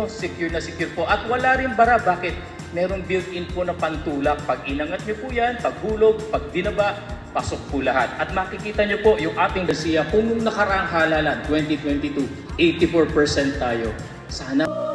nyo, secure na secure po. At wala rin bara. Bakit? Merong built-in po na pantulak. Pag inangat nyo po yan, pag hulog, pag binaba, pasok po lahat. At makikita nyo po yung ating Garcia, kung nung nakaraang halalan, 2022, 84% tayo. Sana